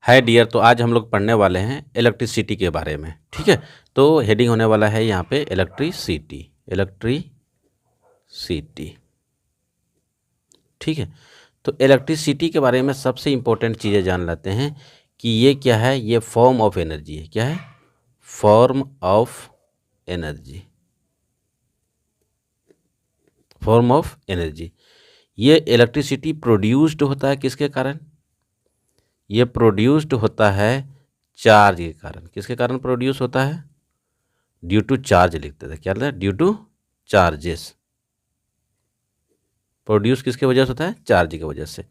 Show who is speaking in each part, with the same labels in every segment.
Speaker 1: Hi dear, तो आज हम लोग पढ़ने वाले हैं इलेक्ट्रिसिटी के बारे में। ठीक है, तो हेडिंग होने वाला है यहाँ पे इलेक्ट्रिसिटी। इलेक्ट्रिसिटी, ठीक है। तो इलेक्ट्रिसिटी के बारे में सबसे इम्पोर्टेंट चीज़ें जान लेते हैं कि ये क्या है। ये फॉर्म ऑफ एनर्जी है। क्या है? Form of energy. Form of energy. ये इलेक्ट्रिसिटी प्रोड्यूस्ड होता है किसके कारण? ये प्रोड्यूस्ड होता है चार्ज के कारण। किसके कारण प्रोड्यूस होता है? ड्यू टू चार्ज लिखते थे। क्या लिखते? Due two charges. प्रोड्यूस किसके वजह से होता है? चार्ज की वजह से।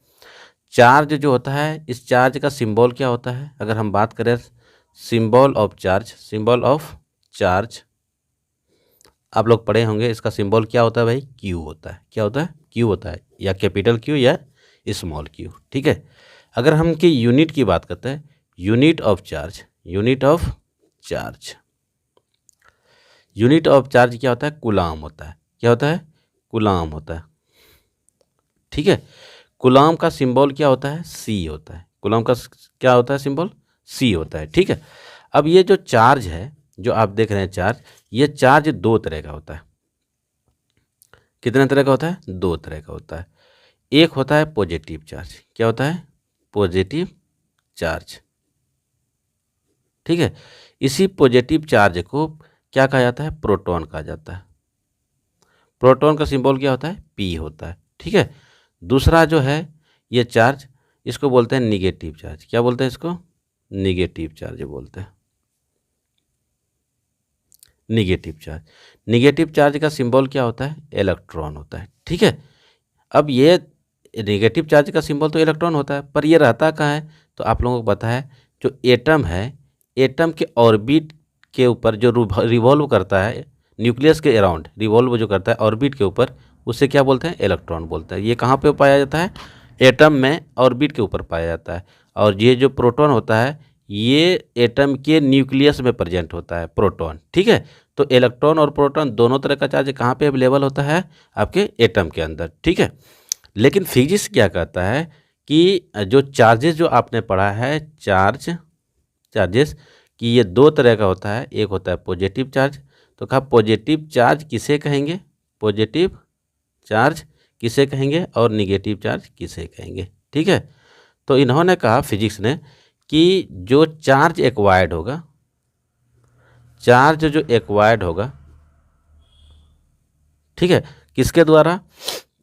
Speaker 1: चार्ज जो होता है, इस चार्ज का सिंबल क्या होता है? अगर हम बात करें symbol of charge, symbol of charge आप लोग पढ़े होंगे। इसका सिंबल क्या होता है भाई? क्यू होता है। क्या होता है? क्यू होता है, या कैपिटल क्यू या स्मॉल क्यू। ठीक है। अगर हम की यूनिट की बात करते हैं, unit of charge, unit of charge, unit of charge क्या होता है? कूलाम होता है। क्या होता है? कूलाम होता है। ठीक है। कूलाम का सिंबल क्या होता है? सी होता है। कूलाम का क्या होता है सिंबल? सी होता है। ठीक है। अब ये जो चार्ज है, जो आप देख रहे हैं चार्ज, ये चार्ज दो तरह का होता है। कितने तरह का होता है? दो तरह का होता है। एक होता है पॉजिटिव चार्ज। क्या होता है? Positive charge. ठीक है। इसी पॉजिटिव चार्ज को क्या कहा जाता है? प्रोटॉन कहा जाता है। प्रोटॉन का सिंबल क्या होता है? पी होता है। ठीक है। दूसरा जो है ये चार्ज, इसको बोलते हैं निगेटिव चार्ज। क्या बोलते हैं इसको? निगेटिव चार्ज बोलते हैं। Negative charge. निगेटिव चार्ज का सिंबल क्या होता है? इलेक्ट्रॉन होता है। ठीक है। अब ये नेगेटिव चार्ज का सिंबल तो इलेक्ट्रॉन होता है, पर ये रहता कहाँ है? तो आप लोगों को पता है, जो एटम है, एटम के ऑर्बिट के ऊपर जो रिवॉल्व करता है, न्यूक्लियस के अराउंड रिवॉल्व जो करता है ऑर्बिट के ऊपर, उसे क्या बोलते हैं? इलेक्ट्रॉन बोलते हैं। ये कहाँ पे पाया जाता है? एटम में ऑर्बिट के ऊपर पाया जाता है। और ये जो प्रोटॉन होता है, ये एटम के न्यूक्लियस में प्रेजेंट होता है, प्रोटॉन। ठीक है। तो इलेक्ट्रॉन और प्रोटॉन दोनों तरह का चार्ज कहाँ पे अवेलेबल होता है? आपके एटम के अंदर। ठीक है। लेकिन फिजिक्स क्या कहता है कि जो चार्जेस जो आपने पढ़ा है, चार्जेस कि ये दो तरह का होता है। एक होता है पॉजिटिव चार्ज। तो कहा पॉजिटिव चार्ज किसे कहेंगे? पॉजिटिव चार्ज किसे कहेंगे? और निगेटिव चार्ज किसे कहेंगे? ठीक है। तो इन्होंने कहा, फिजिक्स ने, कि जो चार्ज एक्वायर्ड होगा, चार्ज जो एक्वायर्ड होगा, ठीक है, किसके द्वारा?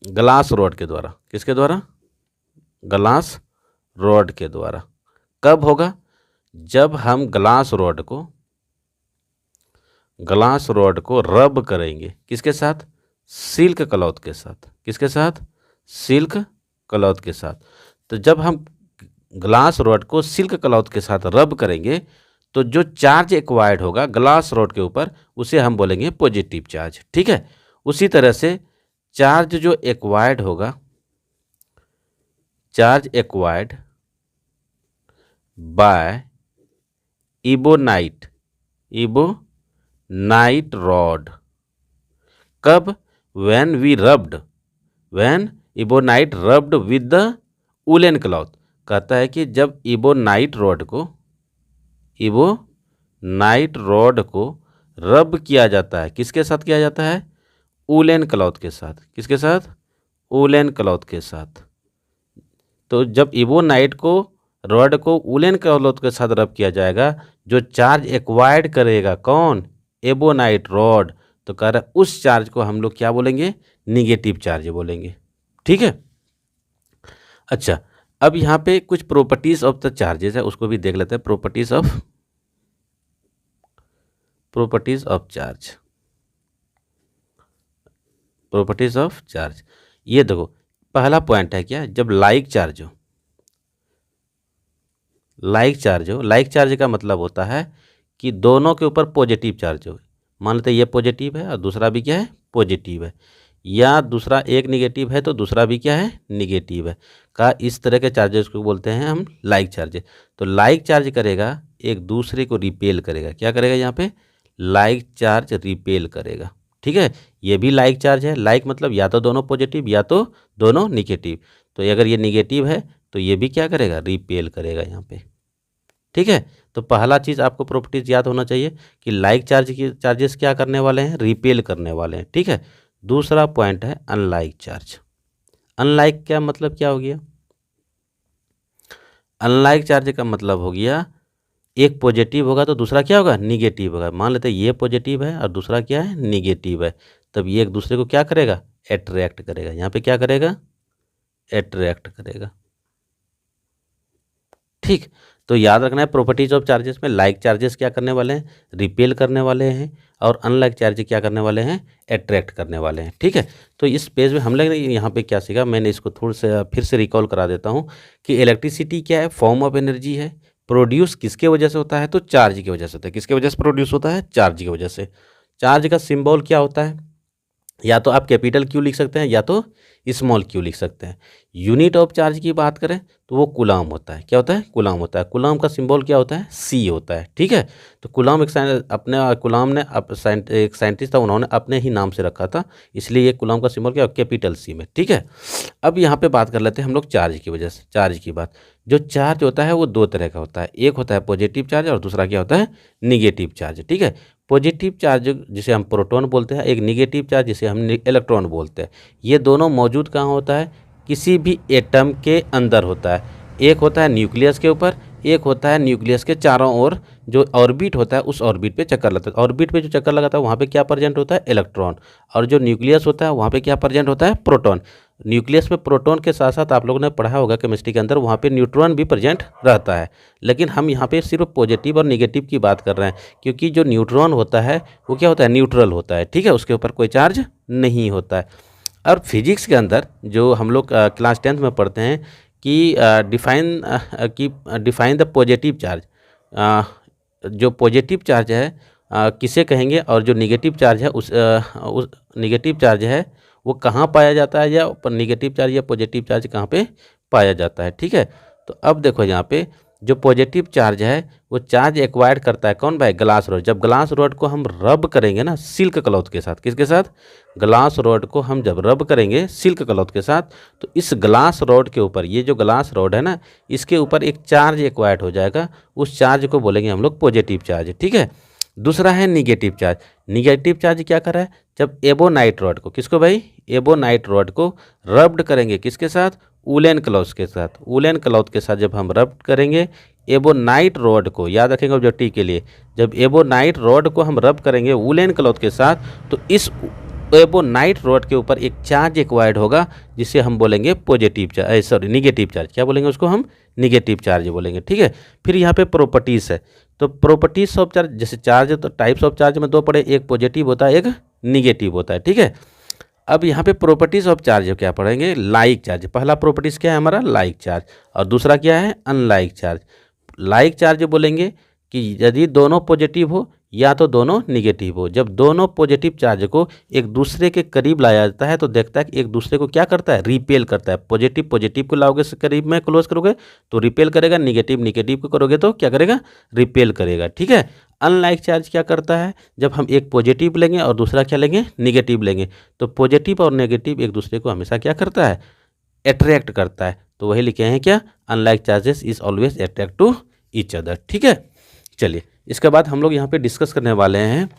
Speaker 1: ग्लास रॉड के द्वारा। किसके द्वारा? ग्लास रॉड के द्वारा। कब होगा? जब हम ग्लास रॉड को रब करेंगे। किसके साथ? सिल्क क्लॉथ के साथ। किसके साथ? सिल्क क्लॉथ के साथ। तो जब हम ग्लास रॉड को सिल्क क्लॉथ के साथ रब करेंगे, तो जो चार्ज एक्वायर्ड होगा ग्लास रॉड के ऊपर, उसे हम बोलेंगे पॉजिटिव चार्ज। ठीक है। उसी तरह से चार्ज जो एक्वायर्ड होगा, charge acquired by ebonite rod. कब? When ebonite rubbed with the woollen cloth. कहता है कि जब इबोनाइट रॉड को रब किया जाता है, किसके साथ किया जाता है? वूलन क्लॉथ के साथ। किसके साथ? वूलन क्लॉथ के साथ। तो जब इबोनाइट रॉड को वूलन क्लॉथ के साथ रब किया जाएगा, जो चार्ज एक्वायर्ड करेगा कौन? Ebonite rod. तो कह रहा है उस चार्ज को हम लोग क्या बोलेंगे? निगेटिव चार्ज बोलेंगे। ठीक है। अच्छा, अब यहाँ पे कुछ प्रॉपर्टीज ऑफ द चार्जेस है, उसको भी देख लेते हैं। Properties of charge. ये देखो, पहला पॉइंट है क्या? जब लाइक चार्ज हो, लाइक चार्ज का मतलब होता है कि दोनों के ऊपर पॉजिटिव चार्ज हो। मान लेते ये पॉजिटिव है और दूसरा भी क्या है? पॉजिटिव है। या दूसरा एक निगेटिव है तो दूसरा भी क्या है? निगेटिव है। का इस तरह के चार्जेस को बोलते हैं हम लाइक चार्ज। तो लाइक चार्ज करेगा, एक दूसरे को रिपेल करेगा। क्या करेगा? यहाँ पे लाइक चार्ज रिपेल करेगा। ठीक है। ये भी लाइक चार्ज है। लाइक मतलब या तो दोनों पॉजिटिव या तो दोनों निगेटिव। तो अगर ये निगेटिव है तो ये भी क्या करेगा? रिपेल करेगा यहाँ पे। ठीक है। तो पहला चीज़ आपको प्रॉपर्टीज याद होना चाहिए कि लाइक चार्जेस क्या करने वाले हैं, रिपेल करने वाले हैं, ठीक है। दूसरा पॉइंट है अनलाइक चार्ज। अनलाइक क्या मतलब क्या हो गया, अनलाइक चार्ज का मतलब हो गया एक पॉजिटिव होगा तो दूसरा क्या होगा, निगेटिव होगा। मान लेते हैं ये पॉजिटिव है और दूसरा क्या है, निगेटिव है, तब ये एक दूसरे को क्या करेगा, अट्रैक्ट करेगा। यहाँ पे क्या करेगा, अट्रैक्ट करेगा, ठीक। तो याद रखना है प्रॉपर्टीज ऑफ चार्जेस में लाइक चार्जेस क्या करने वाले हैं, रिपेल करने वाले हैं, और अनलाइक चार्जेस क्या करने वाले हैं, अट्रैक्ट करने वाले हैं, ठीक है। तो इस पेज में हम लोग ने यहाँ पे क्या सीखा, मैंने इसको थोड़ा सा फिर से रिकॉल करा देता हूँ कि इलेक्ट्रिसिटी क्या है, फॉर्म ऑफ एनर्जी है, प्रोड्यूस किसके वजह से होता है, तो चार्ज की वजह से होता है। किसके वजह से प्रोड्यूस होता है, चार्ज की वजह से। चार्ज का सिंबल क्या होता है, या तो आप कैपिटल क्यू लिख सकते हैं या तो स्मॉल क्यू लिख सकते हैं। यूनिट ऑफ चार्ज की बात करें तो वो कूलाम होता है, क्या होता है, कूलाम होता है। कूलाम का सिंबल क्या होता है, सी होता है, ठीक है। तो कूलाम कूलाम ने एक साइंटिस्ट था, उन्होंने अपने ही नाम से रखा था, इसलिए ये कूलाम का सिंबल क्या, कैपिटल सी में, ठीक है। अब यहाँ पे बात कर लेते हैं हम लोग चार्ज की वजह से, चार्ज की बात। जो चार्ज होता है वो दो तरह का होता है, एक होता है पॉजिटिव चार्ज और दूसरा क्या होता है, निगेटिव चार्ज, ठीक है। पॉजिटिव चार्ज जिसे हम प्रोटॉन बोलते हैं, एक निगेटिव चार्ज जिसे हम इलेक्ट्रॉन बोलते हैं। ये दोनों मौजूद कहाँ होता है, किसी भी एटम के अंदर होता है। एक होता है न्यूक्लियस के ऊपर, एक होता है न्यूक्लियस के चारों ओर जो ऑर्बिट होता है, उस ऑर्बिट पे चक्कर लगाता है। ऑर्बिट पे जो चक्कर लगाता है वहाँ पे क्या प्रेजेंट होता है, इलेक्ट्रॉन, और जो न्यूक्लियस होता है वहाँ पे क्या प्रेजेंट होता है, प्रोटॉन। न्यूक्लियस में प्रोटॉन के साथ साथ आप लोगों ने पढ़ा होगा केमिस्ट्री के अंदर, वहाँ पे न्यूट्रॉन भी प्रेजेंट रहता है। लेकिन हम यहाँ पे सिर्फ पॉजिटिव और निगेटिव की बात कर रहे हैं, क्योंकि जो न्यूट्रॉन होता है वो क्या होता है, न्यूट्रल होता है, ठीक है, उसके ऊपर कोई चार्ज नहीं होता है। और फिजिक्स के अंदर जो हम लोग क्लास 10th में पढ़ते हैं कि डिफाइन द पॉजिटिव चार्ज, जो पॉजिटिव चार्ज है किसे कहेंगे, और जो निगेटिव चार्ज है उस निगेटिव चार्ज है वो कहाँ पाया जाता है, या निगेटिव चार्ज या पॉजिटिव चार्ज कहाँ पे पाया जाता है, ठीक है। तो अब देखो यहाँ पे जो पॉजिटिव चार्ज है वो चार्ज एक्वायर्ड करता है कौन भाई, ग्लास रॉड। जब ग्लास रॉड को हम रब करेंगे ना सिल्क क्लॉथ के साथ, किसके साथ, ग्लास रॉड को हम जब रब करेंगे सिल्क क्लॉथ के साथ, तो इस ग्लास रॉड के ऊपर, ये जो ग्लास रॉड है ना, इसके ऊपर एक चार्ज एक्वायर्ड हो जाएगा, उस चार्ज को बोलेंगे हम लोग पॉजिटिव चार्ज, ठीक है। दूसरा है निगेटिव चार्ज। निगेटिव चार्ज क्या कर रहा है, जब एबोनाइट रॉड को, किसको भाई, एबोनाइट रॉड को रब्ड करेंगे किसके साथ, वूलन क्लॉथ के साथ। वूलन क्लॉथ के साथ जब हम रब करेंगे एबोनाइट रॉड को, याद रखेंगे ऑब्जेक्टिव के लिए, जब एबोनाइट रॉड को हम रब करेंगे वूलन क्लॉथ के साथ, तो इस एबोनाइट रॉड के ऊपर एक चार्ज एक्वायर्ड होगा जिसे हम बोलेंगे positive charge, sorry negative charge. क्या बोलेंगे उसको हम, निगेटिव चार्ज बोलेंगे, ठीक है। फिर यहाँ पे प्रॉपर्टीज़ है, तो प्रॉपर्टीज ऑफ चार्ज, जैसे चार्ज है तो टाइप्स ऑफ चार्ज में दो पड़े, एक पॉजिटिव होता है एक निगेटिव होता है, ठीक है। अब यहाँ पे प्रॉपर्टीज ऑफ चार्ज क्या पढ़ेंगे, लाइक चार्ज। पहला प्रॉपर्टीज क्या है हमारा, लाइक चार्ज, और दूसरा क्या है, अनलाइक चार्ज। लाइक चार्ज बोलेंगे कि यदि दोनों पॉजिटिव हो या तो दोनों निगेटिव हो। जब दोनों पॉजिटिव चार्ज को एक दूसरे के करीब लाया जाता है तो देखता है कि एक दूसरे को क्या करता है, रिपेल करता है। पॉजिटिव पॉजिटिव को लाओगे करीब में, क्लोज करोगे तो रिपेल करेगा, निगेटिव निगेटिव को करोगे तो क्या करेगा, रिपेल करेगा, ठीक है। अनलाइक चार्ज क्या करता है, जब हम एक पॉजिटिव लेंगे और दूसरा क्या लेंगे, निगेटिव लेंगे, तो पॉजिटिव और नेगेटिव एक दूसरे को हमेशा क्या करता है, अट्रैक्ट करता है। तो वही लिखे हैं क्या, unlike charges is always attract to each other, ठीक है। चलिए इसके बाद हम लोग यहाँ पे डिस्कस करने वाले हैं,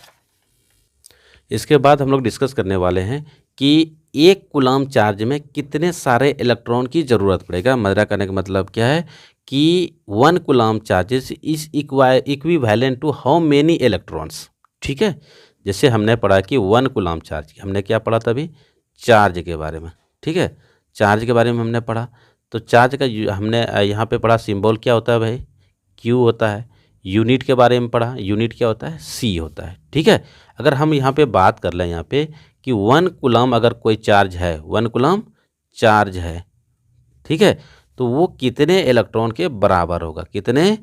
Speaker 1: कि एक कूलम चार्ज में कितने सारे इलेक्ट्रॉन की ज़रूरत पड़ेगा। मेरा कहने का मतलब क्या है कि 1 coulomb charges is equivalent to how many electrons, ठीक है। जैसे हमने पढ़ा कि 1 कूलम चार्ज, हमने क्या पढ़ा था अभी, चार्ज के बारे में, ठीक है, चार्ज के बारे में हमने पढ़ा। तो चार्ज का हमने यहाँ पे पढ़ा सिंबल क्या होता है भाई, क्यू होता है। यूनिट के बारे में पढ़ा, यूनिट क्या होता है, सी होता है, ठीक है। अगर हम यहाँ पे बात कर लें यहाँ पे कि 1 कूलम अगर कोई चार्ज है, 1 कूलम चार्ज है, ठीक है, तो वो कितने इलेक्ट्रॉन के बराबर होगा, कितने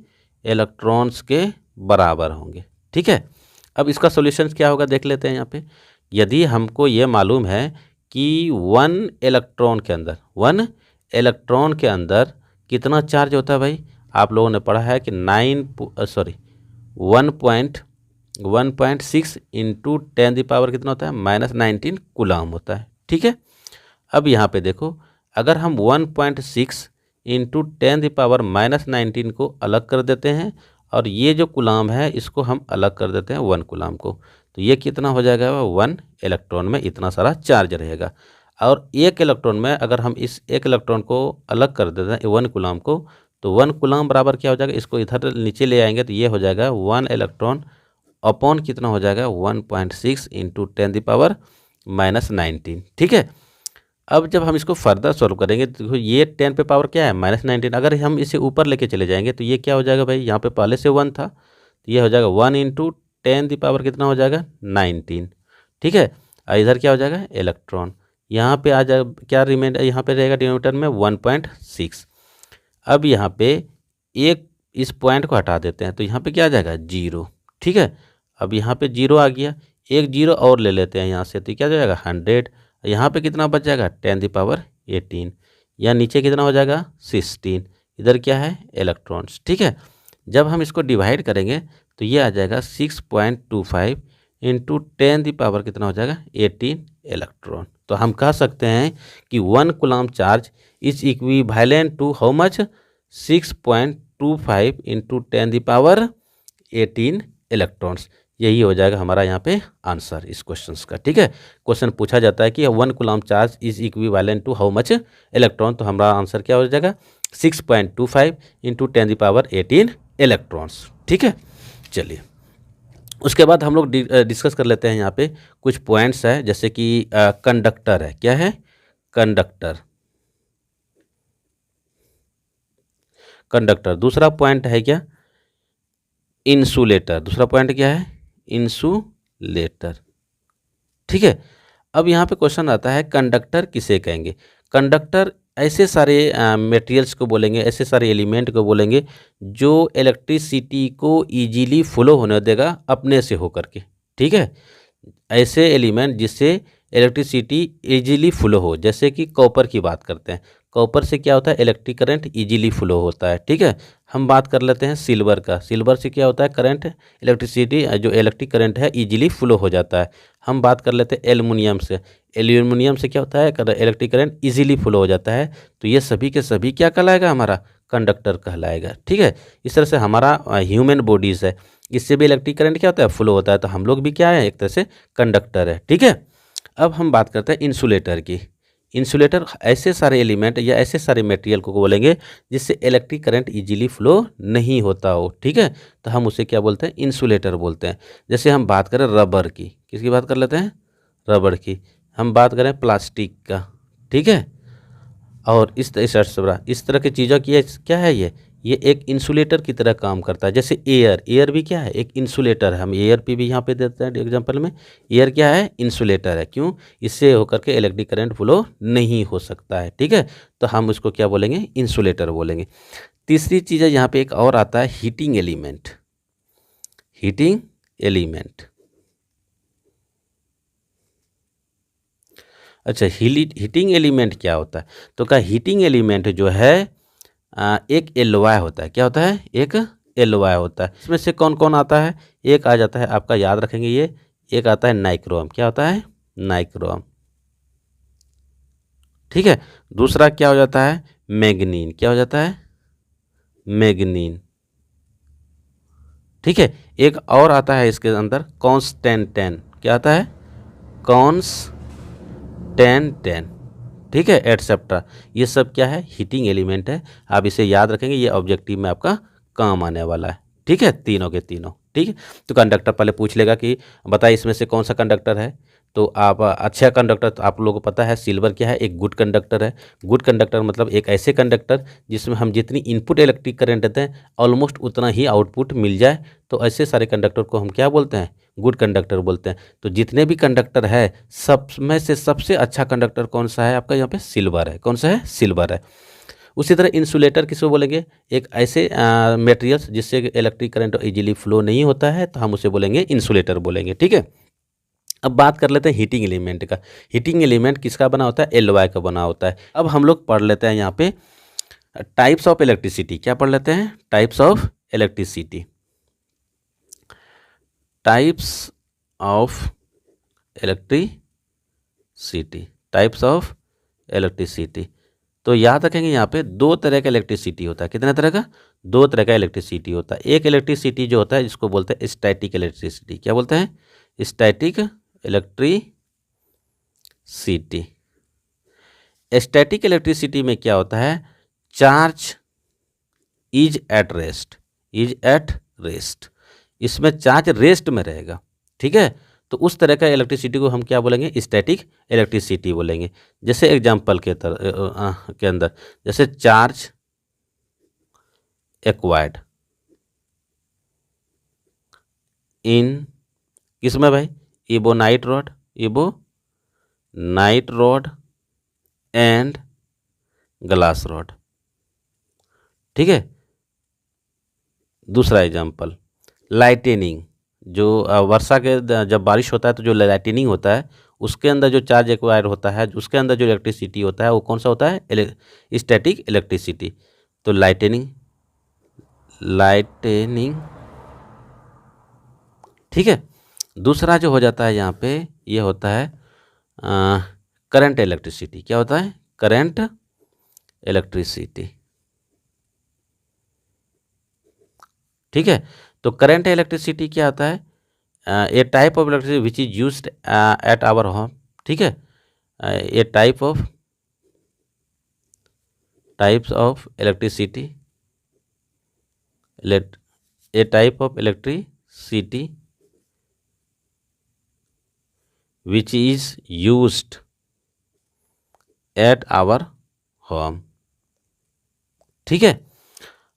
Speaker 1: इलेक्ट्रॉन्स के बराबर होंगे, ठीक है। अब इसका सॉल्यूशन क्या होगा देख लेते हैं यहाँ पे। यदि हमको ये मालूम है कि 1 इलेक्ट्रॉन के अंदर कितना चार्ज होता है भाई, आप लोगों ने पढ़ा है कि 1.6 इंटू 10⁻⁻ कितना होता है, -19 कूलम होता है, ठीक है। अब यहाँ पे देखो, अगर हम 1.6 इंटू 10⁻⁻19 को अलग कर देते हैं और ये जो कूलाम है इसको हम अलग कर देते हैं 1 कूलाम को। तो ये कितना हो जाएगा, 1 इलेक्ट्रॉन में इतना सारा चार्ज रहेगा। और 1 इलेक्ट्रॉन में अगर हम इस 1 इलेक्ट्रॉन को अलग कर देते हैं 1 कूलाम को, तो 1 कूलाम बराबर क्या हो जाएगा, इसको इधर नीचे ले आएंगे तो ये हो जाएगा 1 इलेक्ट्रॉन अपॉन कितना हो जाएगा 1.6 इंटू 10⁻⁻19। ठीक है। अब जब हम इसको फर्दर सॉल्व करेंगे तो ये 10 पे पावर क्या है -19, अगर हम इसे ऊपर लेके चले जाएंगे तो ये क्या हो जाएगा भाई, यहाँ पे पहले से 1 था तो ये हो जाएगा 1 इंटू 10 कितना हो जाएगा 19। ठीक है। और इधर क्या हो जाएगा इलेक्ट्रॉन, यहाँ पे आ जाए क्या रिमेंडर, यहाँ पे रहेगा डिनोमिनेटर में 1.6। अब यहाँ पे एक इस पॉइंट को हटा देते हैं तो यहाँ पे क्या आ जाएगा 0। ठीक है। अब यहाँ पे 0 आ गया, एक 0 और ले लेते हैं यहाँ से तो क्या हो जाएगा 100। यहाँ पे कितना बच जाएगा 10⁻18 या नीचे कितना हो जाएगा 16। इधर क्या है इलेक्ट्रॉन्स। ठीक है। जब हम इसको डिवाइड करेंगे तो ये आ जाएगा 6.25 इंटू 10 कितना हो जाएगा 18 इलेक्ट्रॉन। तो हम कह सकते हैं कि 1 coulomb charge is equivalent to how much, 6.25 into 10⁻18 electrons. यही हो जाएगा हमारा यहाँ पे आंसर इस क्वेश्चन का। ठीक है। क्वेश्चन पूछा जाता है कि 1 coulomb charge is equivalent to how much electron, तो हमारा आंसर क्या हो जाएगा 6.25 इंटू 10⁻18 इलेक्ट्रॉन्स। ठीक है। चलिए उसके बाद हम लोग डिस्कस कर लेते हैं यहाँ पे कुछ पॉइंट्स है, जैसे कि कंडक्टर है, क्या है कंडक्टर। कंडक्टर दूसरा पॉइंट है क्या इंसुलेटर, दूसरा पॉइंट क्या है इंसुलेटर। ठीक है। अब यहाँ पे क्वेश्चन आता है कंडक्टर किसे कहेंगे। कंडक्टर ऐसे सारे मटेरियल्स को बोलेंगे, ऐसे सारे एलिमेंट को बोलेंगे जो इलेक्ट्रिसिटी को इजीली फ्लो होने देगा अपने से होकर के। ठीक है। ऐसे एलिमेंट जिससे इलेक्ट्रिसिटी इजीली फ्लो हो, जैसे कि कॉपर की बात करते हैं, कॉपर से क्या होता है इलेक्ट्रिक करंट इजीली फ्लो होता है। ठीक है। हम बात कर लेते हैं सिल्वर का, सिल्वर से क्या होता है करंट इलेक्ट्रिसिटी जो इलेक्ट्रिक करंट है इजीली फ्लो हो जाता है। हम बात कर लेते हैं एल्युमिनियम से, एल्युमिनियम से क्या होता है इलेक्ट्रिक करंट इजीली फ्लो हो जाता है। तो ये सभी के सभी क्या कहलाएगा हमारा कंडक्टर कहलाएगा। ठीक है। इस तरह से हमारा ह्यूमन बॉडीज़ है, इससे भी इलेक्ट्रिक करंट क्या होता है फ्लो होता है, तो हम लोग भी क्या है एक तरह से कंडक्टर है। ठीक है। अब हम बात करते हैं इंसुलेटर की। इंसुलेटर ऐसे सारे एलिमेंट या ऐसे सारे मटेरियल को बोलेंगे जिससे इलेक्ट्रिक करंट इजीली फ्लो नहीं होता हो। ठीक है। तो हम उसे क्या बोलते हैं इंसुलेटर बोलते हैं। जैसे हम बात करें रबर की, किसकी बात कर लेते हैं रबर की, हम बात करें प्लास्टिक का। ठीक है। और इस तरह की चीज़ों की क्या है ये एक इंसुलेटर की तरह काम करता है। जैसे एयर भी क्या है एक इंसुलेटर है, हम एयर पे भी यहाँ पे देते हैं एग्जांपल में, एयर क्या है इंसुलेटर है। क्यों, इससे होकर के इलेक्ट्रिक करंट फ्लो नहीं हो सकता है। ठीक है। तो हम उसको क्या बोलेंगे इंसुलेटर बोलेंगे। तीसरी चीज़ है यहाँ पे एक और आता है हीटिंग एलिमेंट। हीटिंग एलिमेंट, अच्छा हीटिंग एलिमेंट क्या होता है, तो क्या हीटिंग एलिमेंट जो है एक एलवाय होता है। क्या होता है एक एलवाय होता है। इसमें से कौन कौन आता है, एक आ जाता है आपका याद रखेंगे ये, एक आता है नाइक्रोम। क्या होता है नाइक्रोम। ठीक है। दूसरा क्या हो जाता है मैग्नीन। क्या हो जाता है मैग्नीन। ठीक है। एक और आता है इसके अंदर कॉन्स्टेंटेन। क्या आता है कॉन्स्टेंटेन। ठीक है एटसेट्रा। ये सब क्या है हीटिंग एलिमेंट है। आप इसे याद रखेंगे, ये ऑब्जेक्टिव में आपका काम आने वाला है। ठीक है तीनों के तीनों। ठीक है। तो कंडक्टर पहले पूछ लेगा कि बताइए इसमें से कौन सा कंडक्टर है, तो आप अच्छा कंडक्टर, तो आप लोगों को पता है सिल्वर क्या है एक गुड कंडक्टर है। गुड कंडक्टर मतलब एक ऐसे कंडक्टर जिसमें हम जितनी इनपुट इलेक्ट्रिक करंट देते हैं ऑलमोस्ट उतना ही आउटपुट मिल जाए, तो ऐसे सारे कंडक्टर को हम क्या बोलते हैं गुड कंडक्टर बोलते हैं। तो जितने भी कंडक्टर है सब में से सबसे अच्छा कंडक्टर कौन सा है आपका यहाँ पे सिल्वर है। कौन सा है सिल्वर है। उसी तरह इंसुलेटर किसको बोलेंगे, एक ऐसे मटेरियल्स जिससे इलेक्ट्रिक करंट इजीली फ्लो नहीं होता है, तो हम उसे बोलेंगे इंसुलेटर बोलेंगे। ठीक है। अब बात कर लेते हैं हीटिंग एलिमेंट का। हीटिंग एलिमेंट किसका बना होता है एलवाई का बना होता है। अब हम लोग पढ़ लेते हैं यहाँ पे टाइप्स ऑफ इलेक्ट्रिसिटी। क्या पढ़ लेते हैं types of electricity. Types of electricity, types of electricity. तो याद रखेंगे यहाँ पे दो तरह का इलेक्ट्रिसिटी होता है। कितने तरह का? दो तरह का इलेक्ट्रिसिटी होता है। एक इलेक्ट्रिसिटी जो होता है इसको बोलते हैं स्टैटिक इलेक्ट्रिसिटी। क्या बोलते हैं? Static electricity. स्टैटिक इलेक्ट्रिसिटी में क्या होता है? Charge is at rest, is at rest. इसमें चार्ज रेस्ट में रहेगा। ठीक है, तो उस तरह का इलेक्ट्रिसिटी को हम क्या बोलेंगे? स्टैटिक इलेक्ट्रिसिटी बोलेंगे। जैसे एग्जांपल के अंदर जैसे चार्ज एक्वायर्ड इन किसमें भाई? Ebonite rod, ebonite rod and glass rod. ठीक है, दूसरा एग्जांपल लाइटेनिंग, जो वर्षा के जब बारिश होता है तो जो लाइटेनिंग होता है उसके अंदर जो चार्ज एक्वायर होता है, उसके अंदर जो इलेक्ट्रिसिटी होता है वो कौन सा होता है? Static electricity. तो लाइटेनिंग, ठीक है। दूसरा जो हो जाता है यहाँ पे ये होता है करंट इलेक्ट्रिसिटी। क्या होता है? Current electricity. ठीक है, तो करंट इलेक्ट्रिसिटी क्या होता है? A type of electricity which is used at our home. ठीक है, a types of electricity, a type of electricity which is used at our home. ठीक है,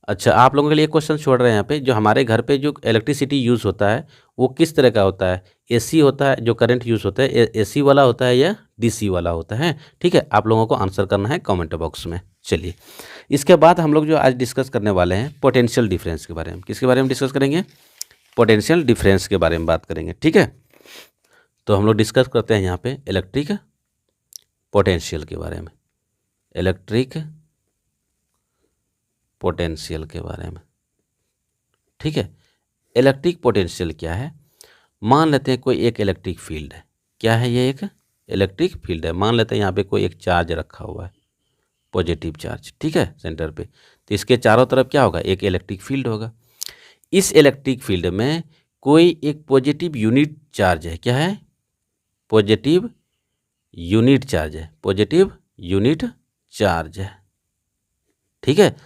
Speaker 1: अच्छा आप लोगों के लिए क्वेश्चन छोड़ रहे हैं यहाँ पे, जो हमारे घर पे जो इलेक्ट्रिसिटी यूज़ होता है वो किस तरह का होता है? एसी होता है, जो करंट यूज़ होता है एसी वाला होता है या डीसी वाला होता है? ठीक है, आप लोगों को आंसर करना है कमेंट बॉक्स में। चलिए, इसके बाद हम लोग जो आज डिस्कस करने वाले हैं पोटेंशियल डिफरेंस के बारे में। किसके बारे में डिस्कस करेंगे? पोटेंशियल डिफरेंस के बारे में बात करेंगे। ठीक है, तो हम लोग डिस्कस करते हैं यहाँ पे इलेक्ट्रिक पोटेंशियल के बारे में, इलेक्ट्रिक पोटेंशियल के बारे में। ठीक है, इलेक्ट्रिक पोटेंशियल क्या है? मान लेते हैं कोई एक इलेक्ट्रिक फील्ड है। क्या है ये? एक इलेक्ट्रिक फील्ड है। मान लेते हैं यहाँ पे कोई एक चार्ज रखा हुआ है, पॉजिटिव चार्ज। ठीक है, सेंटर पे, तो इसके चारों तरफ क्या होगा? एक इलेक्ट्रिक फील्ड होगा। इस इलेक्ट्रिक फील्ड में कोई एक पॉजिटिव यूनिट चार्ज है। क्या है? पॉजिटिव यूनिट चार्ज है, पॉजिटिव यूनिट चार्ज है। ठीक है,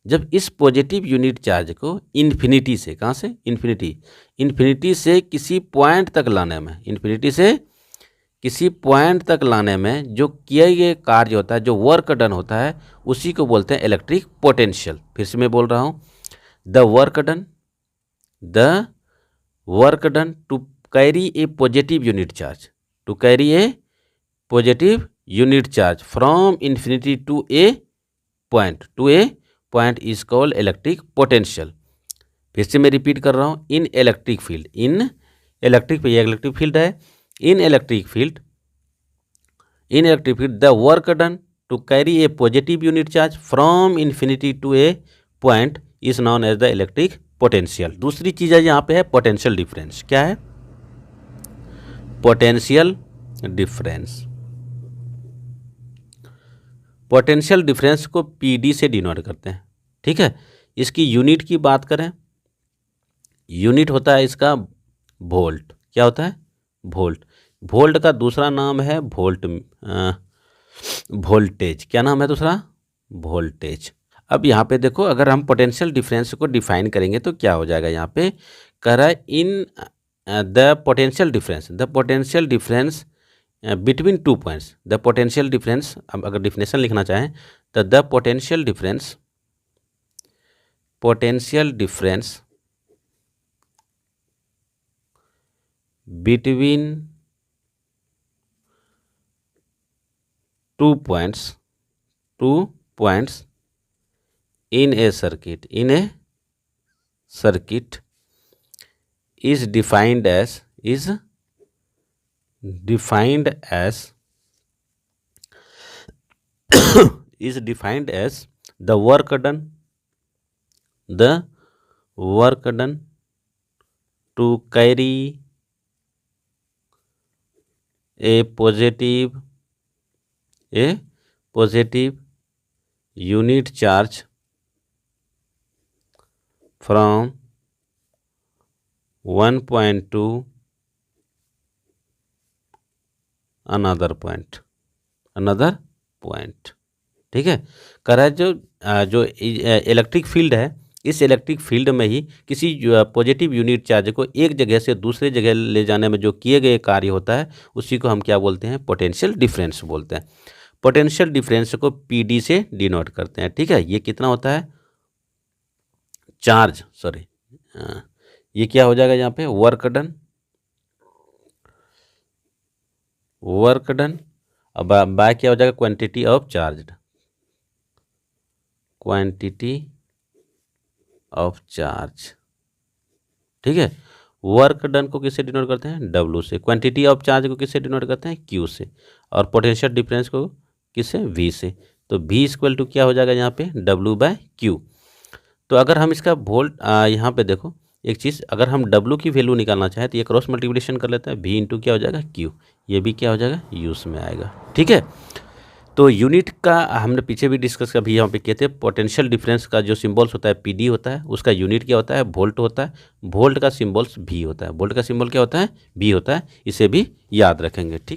Speaker 1: जब इस पॉजिटिव यूनिट चार्ज को इन्फिनिटी से, कहाँ से? इन्फिनिटी से किसी पॉइंट तक लाने में, इन्फिनिटी से किसी पॉइंट तक लाने में जो किया गया कार्य होता है, जो वर्क डन होता है, उसी को बोलते हैं इलेक्ट्रिक पोटेंशियल। फिर से मैं बोल रहा हूँ, the work done to carry a positive unit charge, to carry a positive unit charge from infinity to a point is called electric potential. फिर से मैं रिपीट कर रहा हूँ, in electric field, in electric field है, in electric field the work done to carry a positive unit charge from infinity to a point is known as the electric potential. दूसरी चीज़ है यहाँ पे है पोटेंशियल डिफरेंस। क्या है? Potential difference. Potential difference को पीडी से डिनोट करते हैं। ठीक है, इसकी यूनिट की बात करें, यूनिट होता है इसका वोल्ट। क्या होता है? वोल्ट। वोल्ट का दूसरा नाम है वोल्टेज। क्या नाम है दूसरा? वोल्टेज। अब यहाँ पे देखो, अगर हम पोटेंशियल डिफरेंस को डिफाइन करेंगे तो क्या हो जाएगा? यहाँ पे कह रहा है in the potential difference between two points, the potential difference. अब अगर डिफिनेशन लिखना चाहें तो the potential difference between two points in a circuit is defined as the work done to carry a positive unit charge from one point two another point. ठीक है, कह रहा है जो इलेक्ट्रिक फील्ड है, इस इलेक्ट्रिक फील्ड में ही किसी पॉजिटिव यूनिट चार्ज को एक जगह से दूसरे जगह ले जाने में जो किए गए कार्य होता है उसी को हम क्या बोलते हैं, पोटेंशियल डिफरेंस बोलते हैं। पोटेंशियल डिफरेंस को पीडी से डिनोट करते हैं। ठीक है, ये कितना होता है, चार्ज, सॉरी, ये क्या हो जाएगा यहाँ पे, वर्क डन। अब बाय क्या हो जाएगा, क्वांटिटी ऑफ चार्ज। ठीक है, वर्क डन को किससे डिनोट करते हैं, डब्लू से। क्वांटिटी ऑफ चार्ज को किससे डिनोट करते हैं, क्यू से। और पोटेंशियल डिफरेंस को किससे, वी से। तो वी इक्वल टू क्या हो जाएगा यहाँ पे, डब्लू बाय क्यू। तो अगर हम इसका वोल्ट यहाँ पे देखो एक चीज़, अगर हम W की वैल्यू निकालना चाहें तो ये क्रॉस मल्टीप्लिकेशन कर लेते हैं, V इंटू क्या हो जाएगा, Q। ये भी क्या हो जाएगा, यूज़ में आएगा। ठीक है, तो यूनिट का हमने पीछे भी डिस्कस कर, भी यहाँ पे किए थे। पोटेंशियल डिफरेंस का जो सिंबल्स होता है PD होता है, उसका यूनिट क्या होता है, वोल्ट होता है। वोल्ट का सिंबल्स V होता है, वोल्ट का सिंबल क्या होता है, V होता है। इसे भी याद रखेंगे। ठीक।